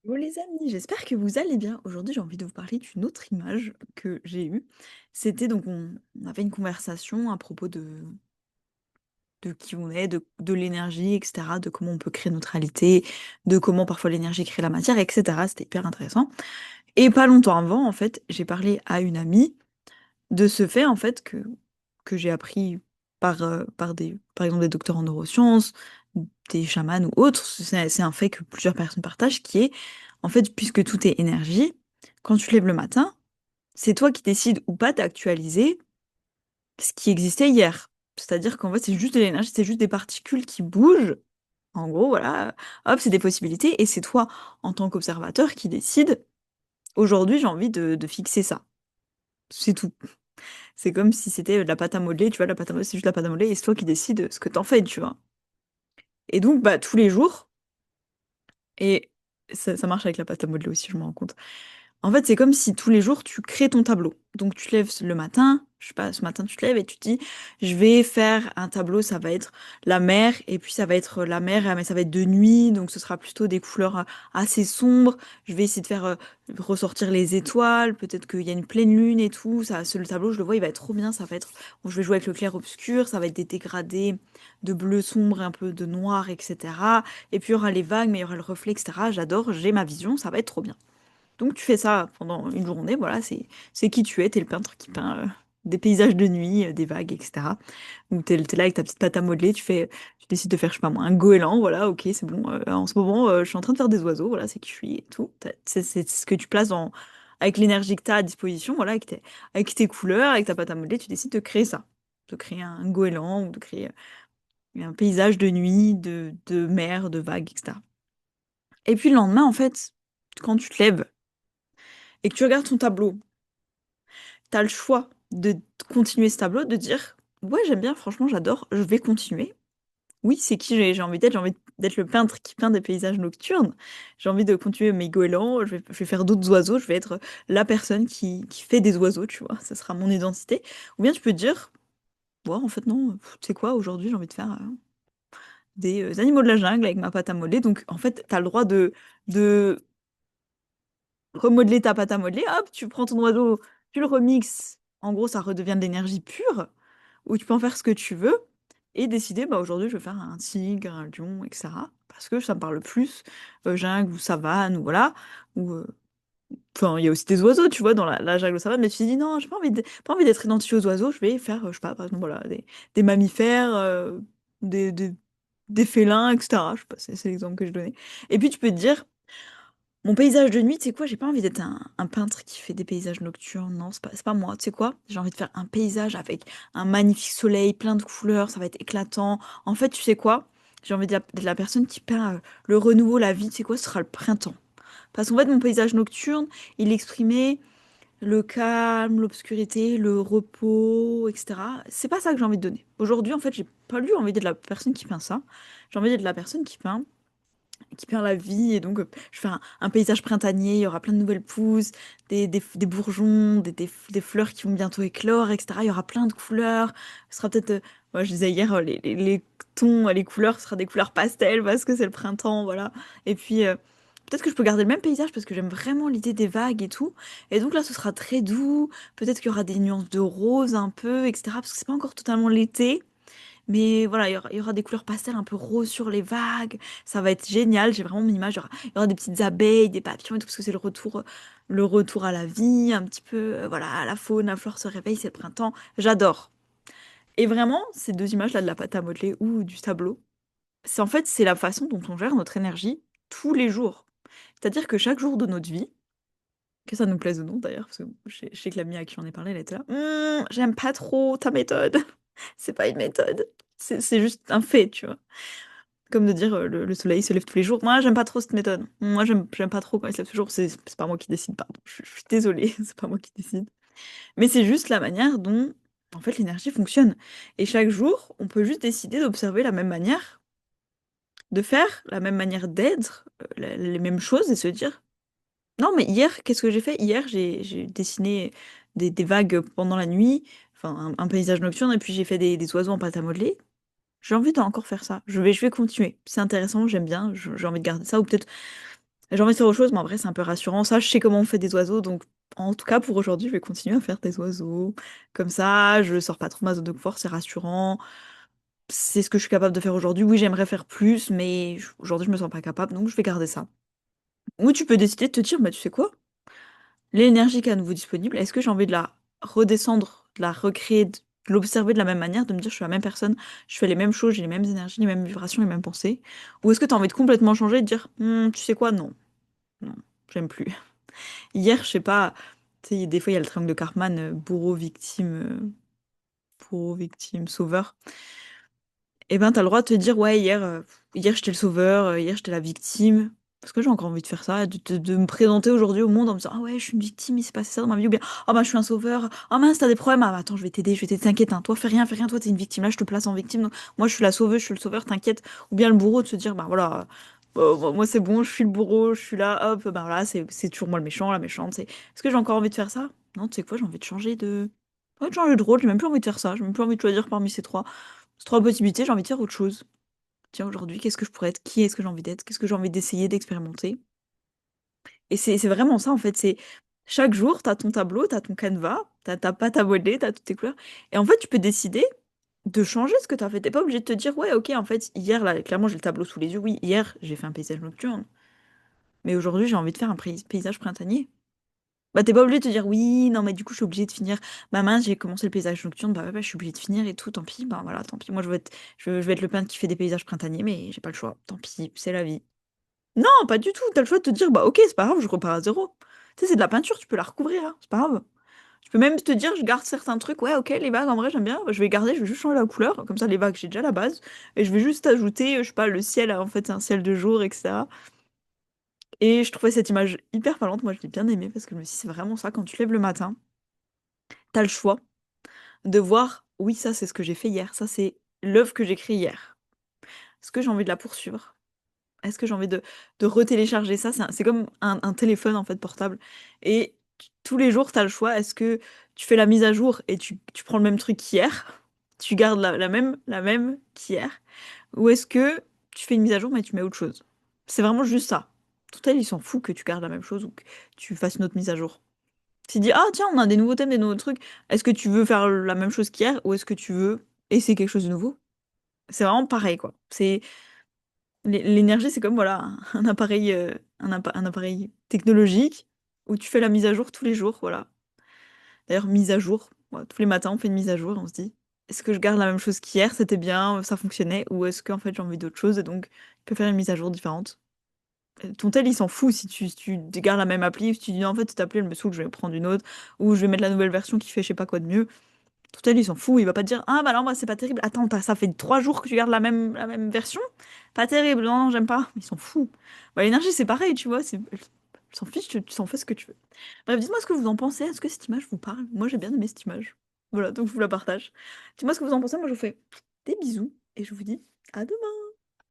Bon les amis, j'espère que vous allez bien. Aujourd'hui, j'ai envie de vous parler d'une autre image que j'ai eue. C'était donc on avait une conversation à propos de qui on est, de l'énergie, etc., de comment on peut créer notre réalité, de comment parfois l'énergie crée la matière, etc. C'était hyper intéressant. Et pas longtemps avant, en fait, j'ai parlé à une amie de ce fait, en fait, que j'ai appris par exemple, des docteurs en neurosciences, des chamans ou autres. C'est un fait que plusieurs personnes partagent, qui est, en fait, puisque tout est énergie, quand tu te lèves le matin, c'est toi qui décides ou pas d'actualiser ce qui existait hier. C'est-à-dire qu'en fait, c'est juste de l'énergie, c'est juste des particules qui bougent. En gros, voilà, hop, c'est des possibilités, et c'est toi, en tant qu'observateur, qui décide, aujourd'hui, j'ai envie de fixer ça. C'est tout. C'est comme si c'était de la pâte à modeler, tu vois, la pâte à modeler, c'est juste la pâte à modeler, et c'est toi qui décides ce que t'en fais, tu vois. Et donc, bah, tous les jours, et ça marche avec la pâte à modeler aussi, je me rends compte. En fait, c'est comme si tous les jours, tu crées ton tableau. Donc, tu te lèves le matin, je sais pas, ce matin, tu te lèves et tu te dis, je vais faire un tableau, ça va être la mer, et puis ça va être la mer, mais ça va être de nuit, donc ce sera plutôt des couleurs assez sombres. Je vais essayer de faire ressortir les étoiles, peut-être qu'il y a une pleine lune et tout. Ça, le tableau, je le vois, il va être trop bien, ça va être, bon, je vais jouer avec le clair-obscur, ça va être des dégradés de bleu sombre, un peu de noir, etc. Et puis il y aura les vagues, mais il y aura le reflet, etc. J'adore, j'ai ma vision, ça va être trop bien. Donc tu fais ça pendant une journée, voilà, c'est qui tu es, t'es le peintre qui peint des paysages de nuit, des vagues, etc. Ou t'es là avec ta petite pâte à modeler, tu décides de faire, je sais pas moi, un goéland, voilà, ok, c'est bon. En ce moment, je suis en train de faire des oiseaux, voilà, c'est qui je suis et tout. C'est ce que tu places avec l'énergie que tu as à disposition, voilà, avec tes couleurs, avec ta pâte à modeler, tu décides de créer ça. De créer un goéland ou de créer un paysage de nuit, de mer, de vagues, etc. Et puis le lendemain, en fait, quand tu te lèves et que tu regardes ton tableau, t'as le choix de continuer ce tableau, de dire ouais, j'aime bien, franchement, j'adore, je vais continuer. Oui, c'est qui j'ai envie d'être, j'ai envie d'être le peintre qui peint des paysages nocturnes. J'ai envie de continuer mes goélands, je vais faire d'autres oiseaux, je vais être la personne qui fait des oiseaux, tu vois, ça sera mon identité. Ou bien tu peux te dire, ouais, en fait, non, tu sais quoi, aujourd'hui, j'ai envie de faire des animaux de la jungle avec ma pâte à modeler. Donc, en fait, t'as le droit de remodeler ta pâte à modeler, hop, tu prends ton oiseau, tu le remixes, en gros ça redevient de l'énergie pure, où tu peux en faire ce que tu veux, et décider, bah aujourd'hui je vais faire un tigre, un lion, etc. Parce que ça me parle plus, jungle ou savane, ou voilà, ou... Enfin, il y a aussi des oiseaux, tu vois, dans la jungle ou savane, mais tu te dis, non, j'ai pas envie d'être identifié aux oiseaux, je vais faire, je sais pas, par exemple, voilà, des mammifères, des, des, des félins, etc. Je sais pas, c'est l'exemple que je donnais. Et puis tu peux te dire, mon paysage de nuit, tu sais quoi, j'ai pas envie d'être un peintre qui fait des paysages nocturnes, non, c'est pas moi, tu sais quoi, j'ai envie de faire un paysage avec un magnifique soleil, plein de couleurs, ça va être éclatant. En fait, tu sais quoi, j'ai envie d'être la personne qui peint le renouveau, la vie, tu sais quoi, ce sera le printemps. Parce qu'en fait, mon paysage nocturne, il exprimait le calme, l'obscurité, le repos, etc. C'est pas ça que j'ai envie de donner. Aujourd'hui, en fait, j'ai pas lu envie d'être la personne qui peint ça, j'ai envie d'être la personne qui perd la vie. Et donc, je fais un paysage printanier, il y aura plein de nouvelles pousses, des bourgeons, des fleurs qui vont bientôt éclore, etc. Il y aura plein de couleurs. Ce sera peut-être, moi, je disais hier, les tons, les couleurs, ce sera des couleurs pastel parce que c'est le printemps, voilà. Et puis, peut-être que je peux garder le même paysage parce que j'aime vraiment l'idée des vagues et tout. Et donc là, ce sera très doux. Peut-être qu'il y aura des nuances de rose un peu, etc. Parce que c'est pas encore totalement l'été. Mais voilà, il y aura des couleurs pastel un peu roses sur les vagues. Ça va être génial. J'ai vraiment mon image. Il y aura des petites abeilles, des papillons et tout, parce que c'est le retour à la vie, un petit peu. Voilà, la faune, la flore se réveille, c'est le printemps. J'adore. Et vraiment, ces deux images-là de la pâte à modeler ou du tableau, c'est en fait, c'est la façon dont on gère notre énergie tous les jours. C'est-à-dire que chaque jour de notre vie, que ça nous plaise ou non d'ailleurs, parce que je sais que l'amie à qui j'en ai parlé, elle était là. J'aime pas trop ta méthode. C'est pas une méthode. C'est juste un fait, tu vois. Comme de dire le soleil se lève tous les jours. Moi, j'aime pas trop cette méthode. Moi, j'aime pas trop quand il se lève tous les jours. C'est pas moi qui décide, pardon. Je suis désolée, c'est pas moi qui décide. Mais c'est juste la manière dont, en fait, l'énergie fonctionne. Et chaque jour, on peut juste décider d'observer la même manière, de faire la même manière d'être, les mêmes choses et se dire, non, mais hier, qu'est-ce que j'ai fait? Hier, j'ai dessiné des vagues pendant la nuit, enfin, un paysage nocturne, et puis j'ai fait des oiseaux en pâte à modeler. J'ai envie d'encore faire ça. Je vais continuer. C'est intéressant, j'aime bien, j'ai envie de garder ça. Ou peut-être J'ai envie de faire autre chose, mais en vrai, c'est un peu rassurant. Ça, je sais comment on fait des oiseaux, donc en tout cas, pour aujourd'hui, je vais continuer à faire des oiseaux. Comme ça, je sors pas trop de ma zone de confort, c'est rassurant. C'est ce que je suis capable de faire aujourd'hui. Oui, j'aimerais faire plus, mais aujourd'hui, je me sens pas capable, donc je vais garder ça. Ou tu peux décider de te dire, bah, tu sais quoi? L'énergie qui est à nouveau disponible, est-ce que j'ai envie de la redescendre, de la recréer, de l'observer de la même manière, de me dire, je suis la même personne, je fais les mêmes choses, j'ai les mêmes énergies, les mêmes vibrations, les mêmes pensées? Ou est-ce que tu as envie de complètement changer et de dire, tu sais quoi? Non, non, j'aime plus. Hier, je sais pas, tu sais, des fois, il y a le triangle de Karpman, bourreau, victime, sauveur. Eh ben, t'as le droit de te dire, ouais, hier j'étais le sauveur, hier j'étais la victime. Parce que j'ai encore envie de faire ça, de me présenter aujourd'hui au monde en me disant, ah ouais, je suis une victime, il s'est passé ça dans ma vie, ou bien, ah bah je suis un sauveur, ah mince, t'as des problèmes, ah bah attends, je vais t'aider, je vais t'aider, t'inquiète, hein, toi fais rien, toi t'es une victime, là je te place en victime, donc, moi je suis la sauveuse, je suis le sauveur, t'inquiète. Ou bien le bourreau de se dire, bah voilà, moi c'est bon, je suis le bourreau, je suis là, hop, bah voilà, c'est toujours moi le méchant, la méchante. Est-ce que j'ai encore envie de faire ça? Non, tu sais quoi, j'ai envie de changer de. Ouais, de changer de rôle, j'ai même plus envie de faire ça, j'ai même plus envie de choisir parmi ces trois possibilités, j'ai envie de faire autre chose. Tiens, aujourd'hui, qu'est-ce que je pourrais être? Qui est-ce que j'ai envie d'être? Qu'est-ce que j'ai envie d'essayer, d'expérimenter? Et c'est vraiment ça, en fait. C'est chaque jour, t'as ton tableau, t'as ton canevas, t'as ta pâte à modeler, t'as toutes tes couleurs. Et en fait, tu peux décider de changer ce que t'as fait. T'es pas obligé de te dire, ouais, ok, en fait, hier, là, clairement, j'ai le tableau sous les yeux. Oui, hier, j'ai fait un paysage nocturne. Mais aujourd'hui, j'ai envie de faire un paysage printanier. Bah, t'es pas obligé de te dire, oui, non, mais du coup, je suis obligée de finir. Bah, mince, j'ai commencé le paysage nocturne. Bah, ouais, bah, je suis obligée de finir et tout. Tant pis. Bah, voilà, tant pis. Moi, je vais être le peintre qui fait des paysages printaniers, mais j'ai pas le choix. Tant pis, c'est la vie. Non, pas du tout. T'as le choix de te dire, bah ok, c'est pas grave, je repars à zéro. Tu sais, c'est de la peinture, tu peux la recouvrir, hein, c'est pas grave. Tu peux même te dire, je garde certains trucs, ouais, ok, les vagues, en vrai, j'aime bien, bah, je vais garder, je vais juste changer la couleur, comme ça, les vagues, j'ai déjà la base, et je vais juste ajouter, je sais pas, le ciel, en fait, c'est un ciel de jour, etc. Et je trouvais cette image hyper parlante, moi, je l'ai bien aimée, parce que je me suis dit, c'est vraiment ça, quand tu te lèves le matin, t'as le choix de voir, oui, ça, c'est ce que j'ai fait hier, ça, c'est l'œuvre que j'ai créée hier. Est-ce que j'ai envie de la poursuivre? Est-ce que j'ai envie de retélécharger ça? C'est comme un téléphone en fait portable. Et tous les jours, tu as le choix. Est-ce que tu fais la mise à jour et tu prends le même truc qu'hier? Tu gardes la même qu'hier? Ou est-ce que tu fais une mise à jour mais tu mets autre chose? C'est vraiment juste ça. Total, il s'en fout que tu gardes la même chose ou que tu fasses une autre mise à jour. S'il dit, ah tiens, on a des nouveaux thèmes, des nouveaux trucs, est-ce que tu veux faire la même chose qu'hier ou est-ce que tu veux essayer quelque chose de nouveau? C'est vraiment pareil, quoi. L'énergie, c'est comme voilà, un appareil, un appareil technologique où tu fais la mise à jour tous les jours, voilà. D'ailleurs, mise à jour, voilà, tous les matins, on fait une mise à jour et on se dit, est-ce que je garde la même chose qu'hier, c'était bien, ça fonctionnait, ou est-ce qu'en fait j'ai envie d'autre chose et donc je peux faire une mise à jour différente. Ton tel, il s'en fout si tu gardes la même appli, ou si tu dis non, en fait, cette appli, elle me saoule, je vais prendre une autre, ou je vais mettre la nouvelle version qui fait je sais pas quoi de mieux. Tout elle, il s'en fout, il va pas te dire ah bah non, moi c'est pas terrible. Attends, ça fait 3 jours que tu gardes la même version? Pas terrible, non, j'aime pas. Il s'en fout. Bah, l'énergie, c'est pareil, tu vois, tu s'en fiche, tu s'en fais ce que tu veux. Bref, dites-moi ce que vous en pensez. Est-ce que cette image vous parle? Moi, j'ai bien aimé cette image. Voilà, donc je vous la partage. Dites-moi ce que vous en pensez. Moi, je vous fais des bisous et je vous dis à demain.